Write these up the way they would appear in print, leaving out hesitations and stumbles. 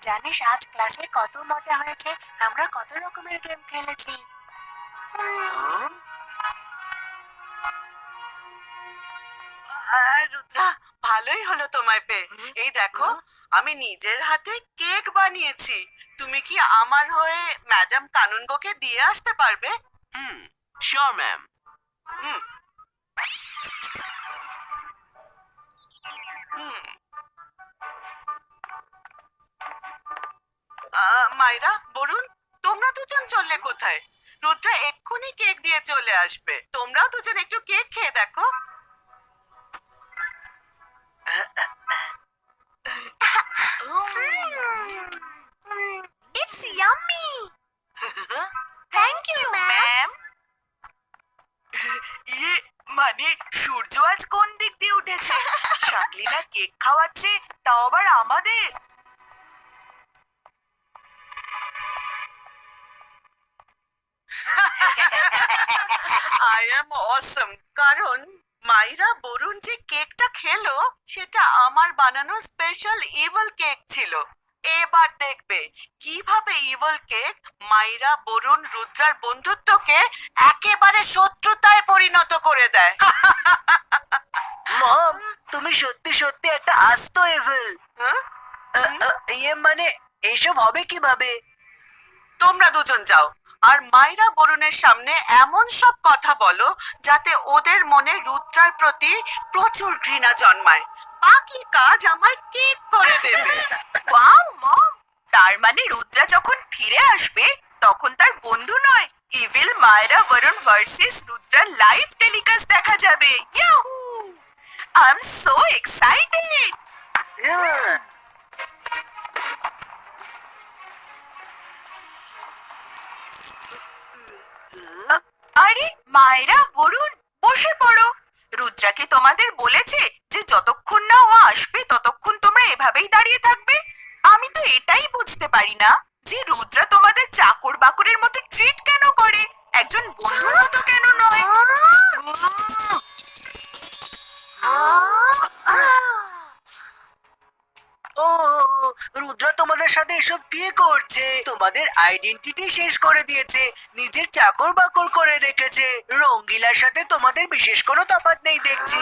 জানিস আজ ক্লাসে কত মজা হয়েছে, আমরা কত রকমের গেম খেলেছি। রুদ্রা, ভালোই হলো তোমায় পেয়ে। এই দেখো, আমি নিজের হাতে কেক বানিয়েছি। তুমি কি আমার হয়ে ম্যাডাম কানুনগোকে দিয়ে আসতে পারবে? Sure ma'am. হুম হুম মাইরা, বরুণ, তোমরা দুজন চললে কোথায়? রুদ্রা এক্ষুনি কেক দিয়ে চলে আসবে। তোমরাও দুজন একটু কেক খেয়ে দেখো। It's yummy. Thank you, ma'am. ইয়ে, মানে সূর্য আজ কোন দিক দিয়ে উঠেছে? শাকলিনা কেক খাওয়াচ্ছে, তাও আবার আমাদের। আই এম অসম। কারণ মাইরা, বরুণ যে কেকটা খেলো সেটা আমার বানানো স্পেশাল ইভল কেক ছিল। এবার দেখবে কিভাবে ইভল কেক মাইরা, বরুণ, রুদ্রার বন্ধুত্বকে একেবারে শত্রুতায় পরিণত করে দেয়। মম, তুমি সত্যি সত্যি একটা আস্ত এভিল। হ্যাঁ? ইয়ে মানে এসব হবে কিভাবে? তোমরা দুজন যাও আর মাইরা বরুণের সামনে এমন সব কথা বলো যাতে ওদের মনে রুদ্রার প্রতি প্রচুর ঘৃণা জন্মায়। বাকি কাজ আমার কেক করে দেবে। ওয়াও মম, তার মানে রুদ্রা যখন ফিরে আসবে তখন তার বন্ধু নয়, evil Myra Varun versus Rudra live telecast দেখা যাবে। Yahoo! I am so excited. আরে মায়েরা, বরুণ, বসে পড়ো। রুদ্রা কি তোমাদের বলেছে যে যতক্ষণ না ও আসবে ততক্ষণ তোমরা এভাবেই দাঁড়িয়ে থাকবে? আমি তো এটাই বুঝতে পারি না যে রুদ্রা তোমাদের চাকর বাকরের মতো ট্রিট কেন করে, একজন বন্ধুর মতো কেন নয়? ও, রুদ্রা তোমাদের সাথে এসব কি করছে? তোমাদের আইডেন্টিটি শেষ করে দিয়েছে, নিজের চাকর বাকর করে রেখেছে। রঙ্গিলার সাথে তোমাদের বিশেষ কোনো তফাৎ নেই দেখছি।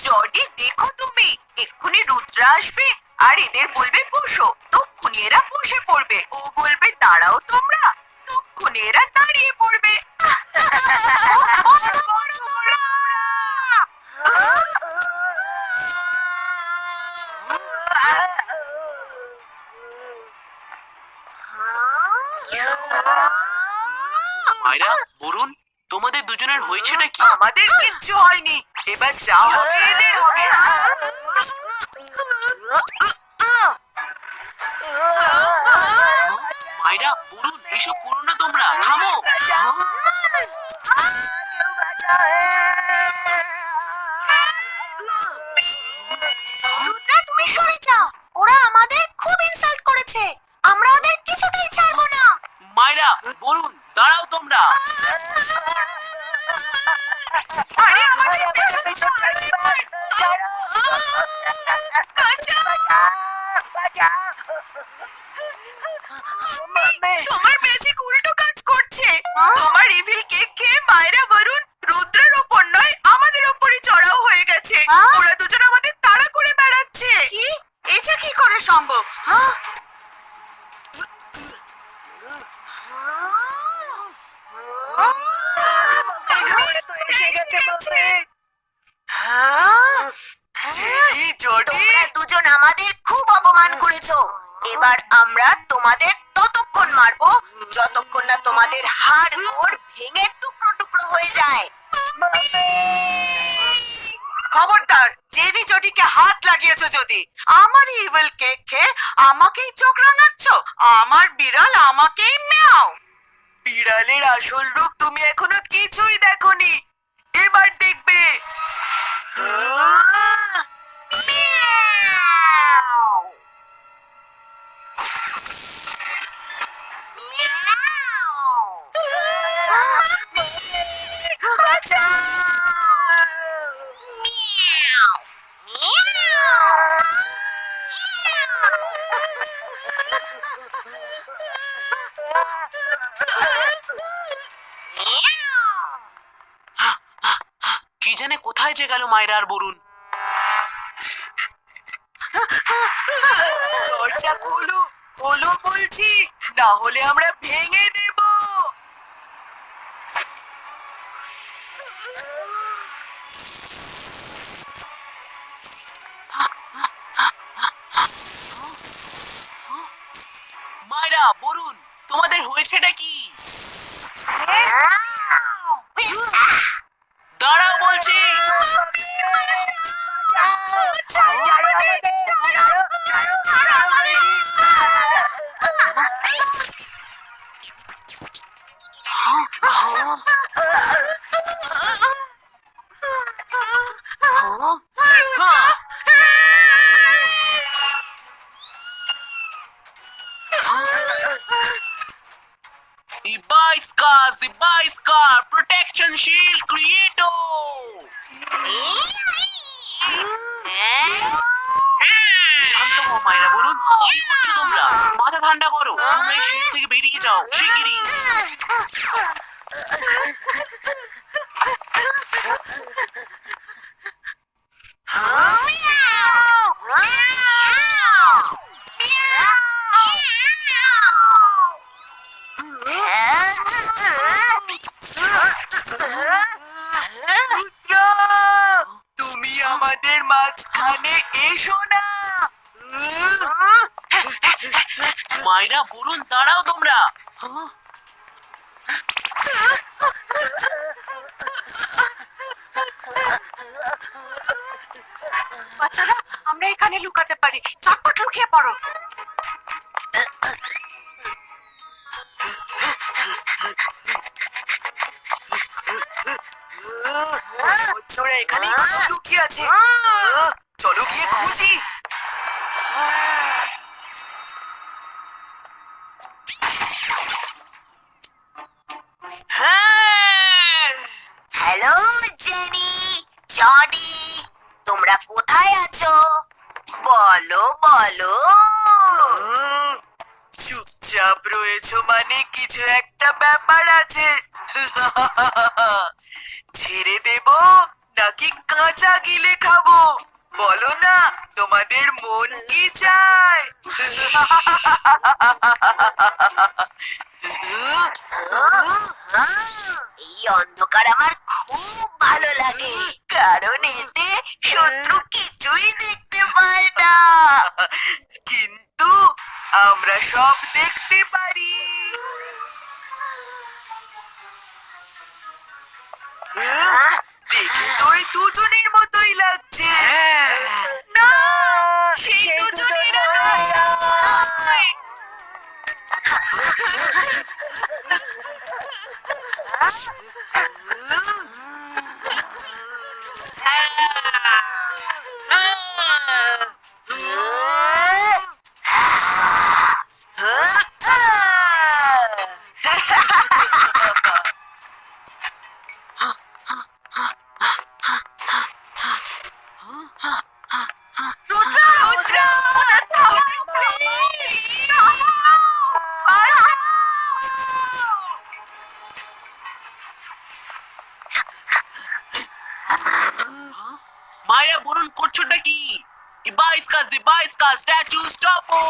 জর্ডি, দেখো তুমি, এক্ষুনি রুদ্রা আসবে আর এদের বলবে বসো, তক্ষুনি এরা বসে পড়বে। ও বলবে দাঁড়াও তোমরা, তক্ষুনি এরা দাঁড়িয়ে পড়বে। মাইরা, বরুণ, তোমাদের দুজনের হয়েছেটা কি? আমাদের কিচ্ছু হয়নি, এবার যা হবে এদের হবে। মাইরা, বরুণ, এসব করো না, তোমরা থামো। রুদ্রা, তুমি সরে যাও, ওরা আমাদের খুব ইনসাল্ট করেছে, আমরা ওদের কিছুতেই ছাড়বো না। মাইরা, বরুণ, দাঁড়াও তোমরা। আরে আমাদের পেছনে ছাড়ো এবার। তোমার ম্যাজিক উল্টো কাজ করছে। তোমার ইভিল কেক খেয়ে মায়েরা বরুণ রুদ্রের ওপর নয় আমাদের ওপরই চড়াও হয়ে গেছে। ওরা দুজন আমাদের তাড়া করে বেড়াচ্ছে। কি? এটা কি করে সম্ভব? তোমরা দুজন আমাদের খুব অপমান করেছো, এবার আমরা তোমাদের ততক্ষণ মারবো যতক্ষণ না তোমাদের হাড় গোড় ভেঙে টুকরো টুকরো হয়ে যায়। খবরদার, জেনি জটিকে হাত লাগিয়েছো যদি। আমার ইভিল কেক খেয়ে আমাকেই চোখ রাঙাচ্ছ, আমার বিড়াল আমাকেই ম্যাও। বিড়ালের আসল রূপ তুমি এখনো কিছুই দেখোনি, এবার দেখবে। বাঁচাও! কি জানে কোথায় যে গেল মায়েরা আর বরুণ। দরজা খোলো, খোলো বলছি, না হলে আমরা ভেঙে দেব। মায়েরা বরুণ, তোমাদের হয়েছেটা কি? দাঁড়াও বলছি। Ibaiskar protection shield creato. শান্ত হও মায়েরা বরুণ, কি করছো তোমরা? মাথা ঠান্ডা করো, তোমরা এই শিল্ড থেকে বেরিয়ে যাও শিগগিরই। রুদ্রা, তুমি আমাদের মাঝখানে এসো না। মায়েরা বরুণ, দাঁড়াও তোমরা। বাচ্চারা, আমরা এখানে লুকাতে পারি, চটপট লুকিয়ে পড়ো। ওরা এখানে লুকিয়ে আছে, চলো গিয়ে খুঁজি। হ্যালো জেনি, জনি, তোমরা কোথায় আছো? বলো বলো। চুপচাপ রয়েছো মানে কিছু একটা ব্যাপার আছে। ছেড়ে দেব নাকি কাঁচা গিলে খাবো? বলো না, তোমাদের মন কি চায়? এই অন্ধকার আমার খুব ভালো লাগে, কারণ এতে শত্রু কিছুই দেখতে পায় না, কিন্তু আমরা সব দেখতে পারি। দেখে তো ওই দুজনের মতোই লাগছে। না, সেই দুজনেরা নয়। মায়েরা বরুণ, করছোটা কি? Ibaiskar statue stoppo.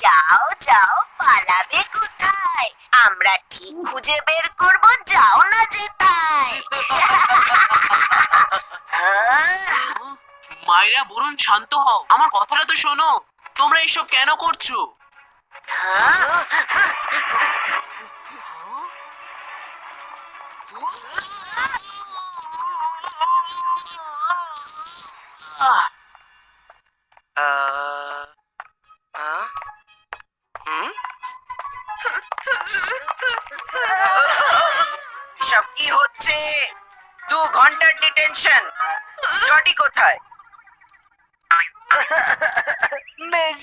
যাও যাও, পালাবে কোথায়? আমরা ঠিক খুঁজে বের করব, যাও না যেথায়। মায়েরা বরুণ, শান্ত হও, আমার কথাটা তো শোনো। তোমরা এসব কেন করছো? সব কি হচ্ছে? 2 ঘন্টার ডিটেনশন। জটি কোথায়?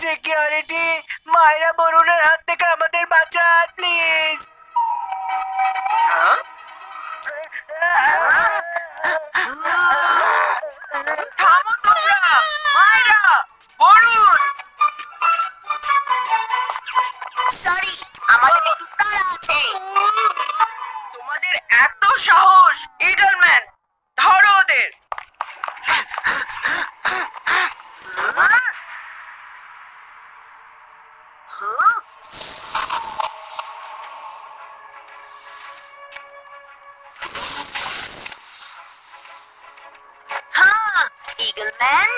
সিকিউরিটি, মায়েরা বরুণের হাত থেকে আমাদের বাঁচান প্লিজ। থামো তোমরা, মায়েরা, বরুণ। সরি, আমাদের একটু তাড়া আছে। তোমাদের এত সাহস! ইডলম্যান, ধরো ওদের। হ্যাঁ, ইগল ম্যান,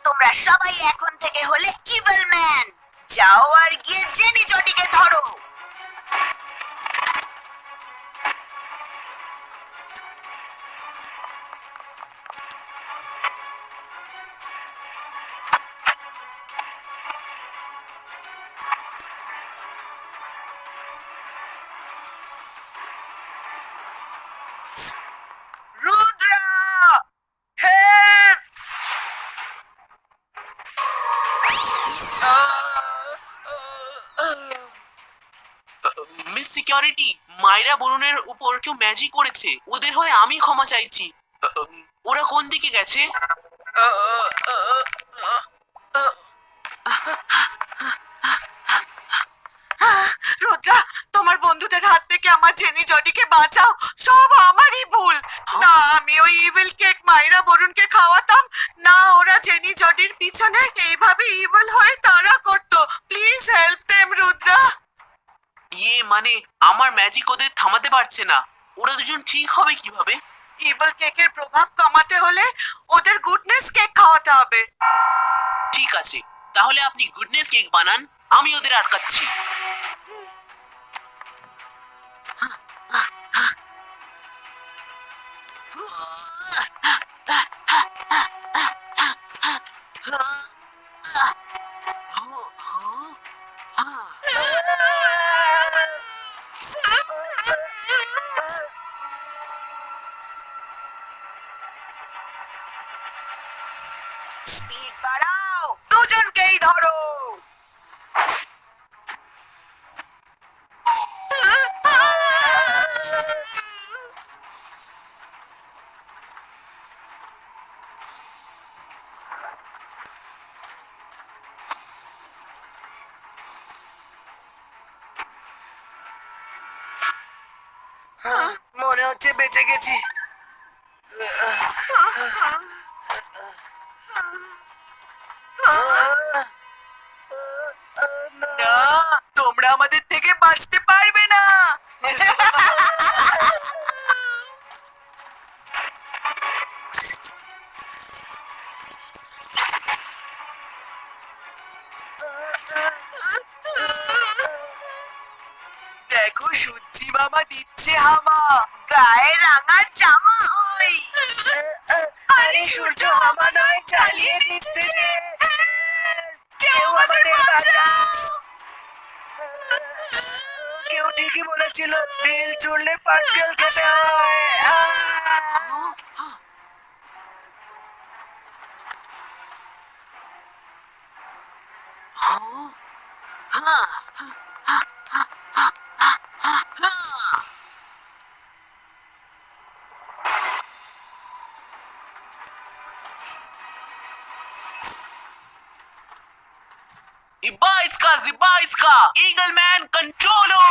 তোমরা সবাই এখন থেকে হলে ইভল ম্যান। যাও আর গিয়ে জেনি জটিকে ধরো। রুদ্রা, হেল্প! মিস সিকিউরিটি, মায়েরা বরুণের উপর কেউ ম্যাজিক করেছে। ওদের হয়ে আমি ক্ষমা চাইছি। ওরা কোন দিকে গেছে? রুদ্রা, তোমার বন্ধুদের হাত থেকে আমার জেনি জডিকে বাঁচাও। সব আমারই ভুল। না আমি ওই ইভিল কেক মাইরা বরুণকে খাওয়াতাম, না ওরা জেনি জডির পিছনে এইভাবে ইভিল হয়ে তাড়া করতো। Please help them Rudra. মানে আমার ম্যাজিক ওদের থামাতে পারছে না। ওরা দুজন ঠিক হবে কিভাবে? ইভিল কেকের প্রভাব কমাতে হলে ওদের গুডনেস কেক খাওয়াতে হবে। ঠিক আছে, তাহলে আপনি গুডনেস কেক বানান, আমি ওদের আটকাচ্ছি। স্পিড বাড়াও। দুজনকেই ধরো। মনে হচ্ছে বেঁচে গেছি। না, তোমরা আমাদের থেকে বাঁচতে পারবে না। দেখো সূর্যি মামা দিচ্ছে হামা। গায়ে রাঙা জামা ওই। আরে সূর্য হামা নয়, চালিয়ে দিচ্ছে যে। কেউ আমাদের বাঁচাও। কেউ ঠিকই বলেছিল, ঢিল ছুড়লে পাটকেল খেতে হয়। Zibaiska, Eagle Man Controlo!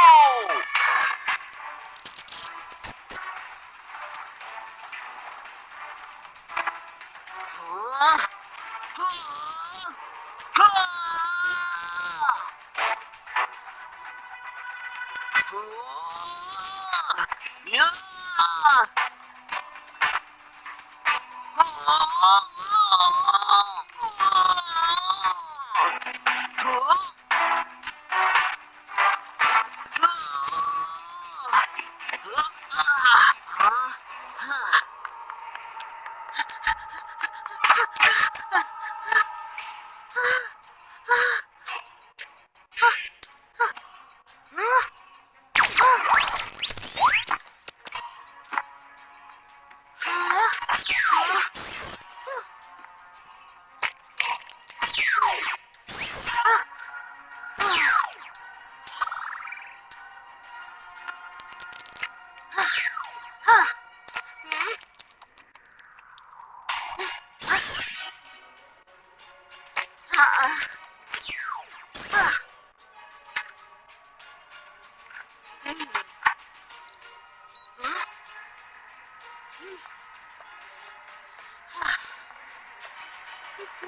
আরে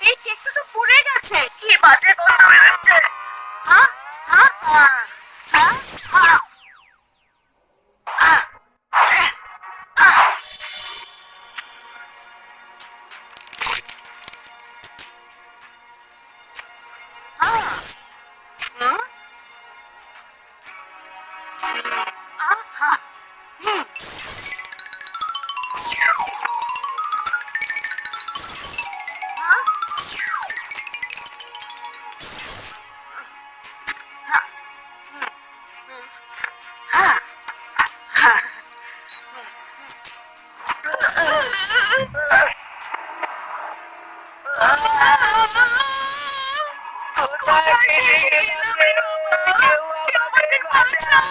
এই কেকটা তো পুড়ে গেছে, কি বাজে গন্ধ বেরোচ্ছে। হ্যাঁ হ্যাঁ হ্যাঁ হ্যাঁ কোথায় ফেসে গেলাম রে বাবা? কেউ আমাদের বাঁচাও!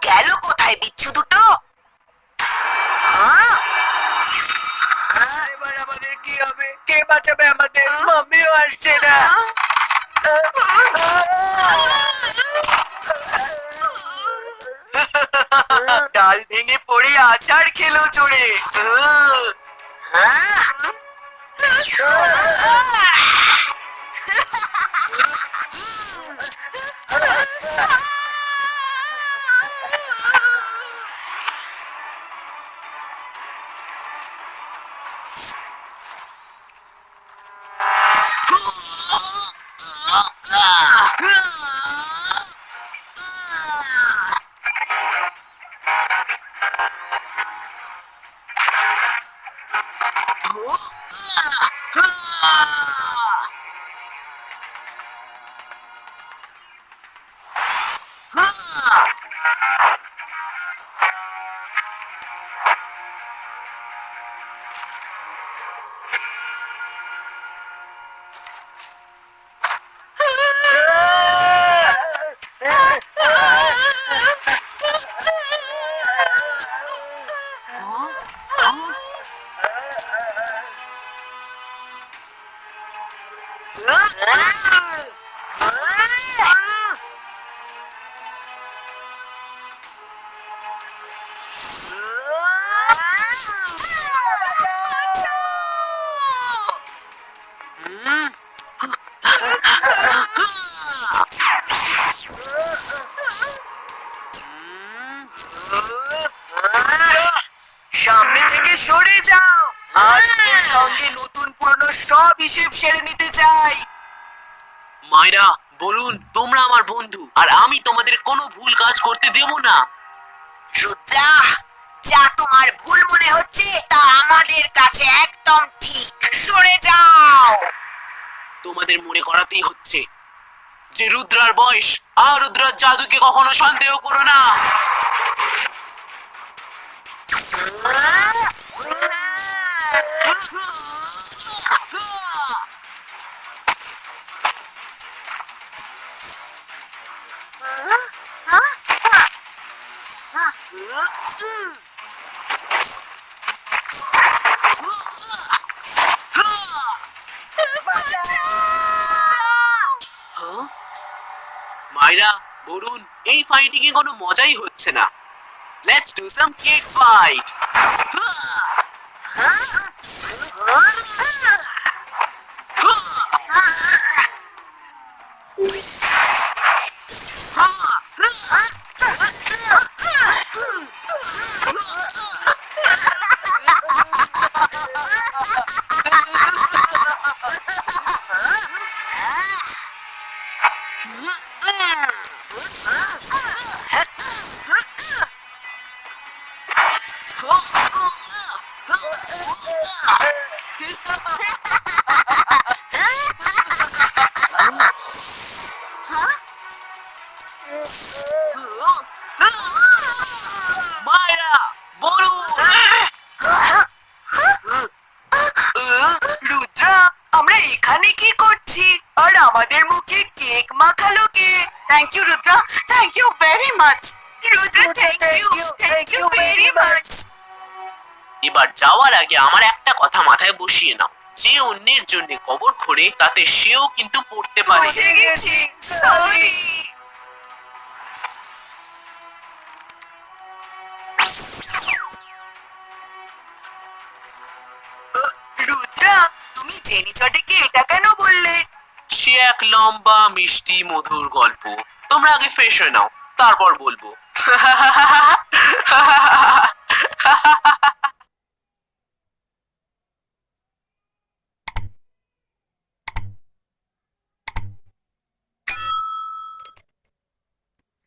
গেল কোথায় বিচ্ছু দুটো? হ্যাঁ? এবার আমাদের কি হবে? কে বাঁচাবে আমাদের? মাম্মিও আসছে না। ডাল ভেঙে পড়ে আচার খেলো চড়ে। সামনে থেকে সরে যাও। আজকের সঙ্গে নতুন পুরনো সব হিসেব সেরে নিতে চাই। মায়েরা বলুন, তোমরা আমার বন্ধু, আর আমি তোমাদের কোনো ভুল কাজ করতে দেব না। রুদ্রা, যা তোমার ভুল মনে হচ্ছে তা আমাদের কাছে একদম ঠিক। সরে যাও। তোমাদের মনে করাতেই হচ্ছে যে রুদ্রার বয়স আর রুদ্রার জাদুকে কখনো সন্দেহ করো না। মাইরা, বরুণ, এই ফাইটিং এ কোনো মজাই হচ্ছে না। Let's do some cake fight. Myra, Varun, Rudra, আমাদের মুখে কেক মাখালো কে? Thank you Rudra, thank you very much. Rudra, thank you very much. এবার যাওয়ার আগে আমার একটা কথা মাথায় বসিয়ে নাও, যে অন্যের জন্য কবর খোঁড়ে তাতে সেও কিন্তু পড়তে পারে। বুঝে গেছি, সরি। রুদ্রা, তুমি জেনি চটিকে এটা কেন বললে? সে এক লম্বা মিষ্টি মধুর গল্প। তোমরা আগে ফ্রেশ হয়ে নাও, তারপর বলবো।